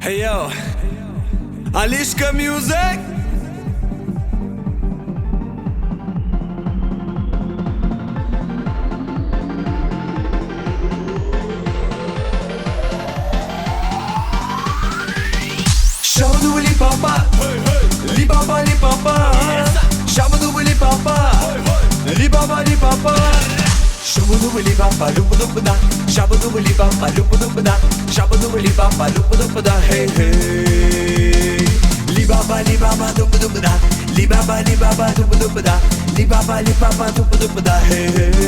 Hey yo, Alishka Music. Shabadubali papa, li papa li papa. Shabadubali papa, li papa li papa. Shabadubali papa, lupa Shabadubali papa, lupa Shabadubali papa, lupa hey hey. Li baba, lupa li baba, lupa li papa, lupa hey hey.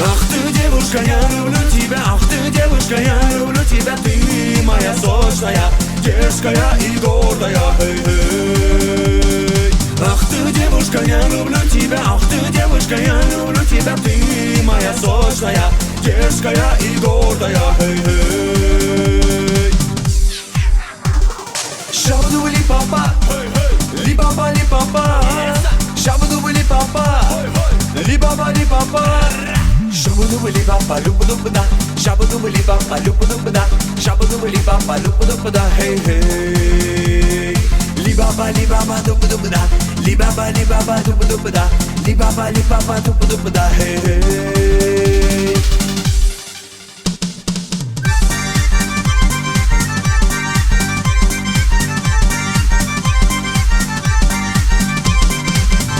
Ах ты, девушка, я люблю тебя, ах ты, девушка, я люблю тебя, ты моя сочная, дерзкая и гордая, эй. Ах ты, девушка, я люблю тебя, ах ты, девушка, я люблю тебя, ты моя сочная, дерзкая и гордая, эй. Шабадубали папа, ли папа, ли папа. Шабадубали папа, ли папа, ли папа. Shabadubali papa, lupa Shabadubali papa, lupa Shabadubali papa, lupa hey hey. Li baba, lupa li baba, lupa li papa, lupa hey hey.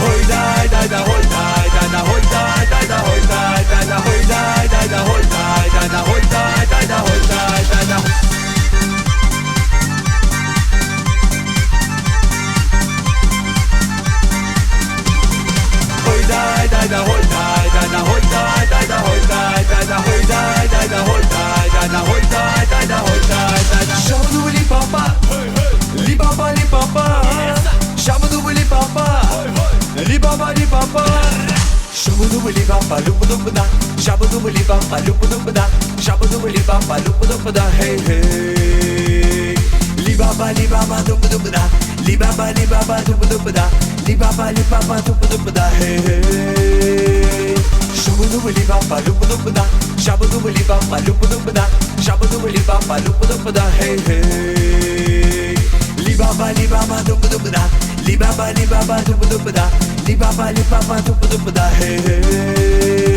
Hoy dai dai da, hoy dai dai da, hoy dai dai da, hoy dai dai da, hoy dai dai da, hoy dai dai da, hoy dai dai da, hoy dai dai da. Hoy dai dai da, hoy dai dai da, hoy dai dai da, hoy dai dai da, hoy dai dai da, hoy dai dai da, hoy dai dai da, hoy dai dai da. Shabadubali papa, li papa li papa. Shabadubali papa, li papa li papa. Shabadubali papa, lupa Shabadubali papa, lupa Shabadubali papa, lupa hey hey. Li baba, lupa li baba, lupa li papa, lupa hey hey. Shabadubali papa, lupa Shabadubali papa, lupa Shabadubali papa, lupa hey hey. Li baba, lupa li baba, lupa li papa, lupa hey hey.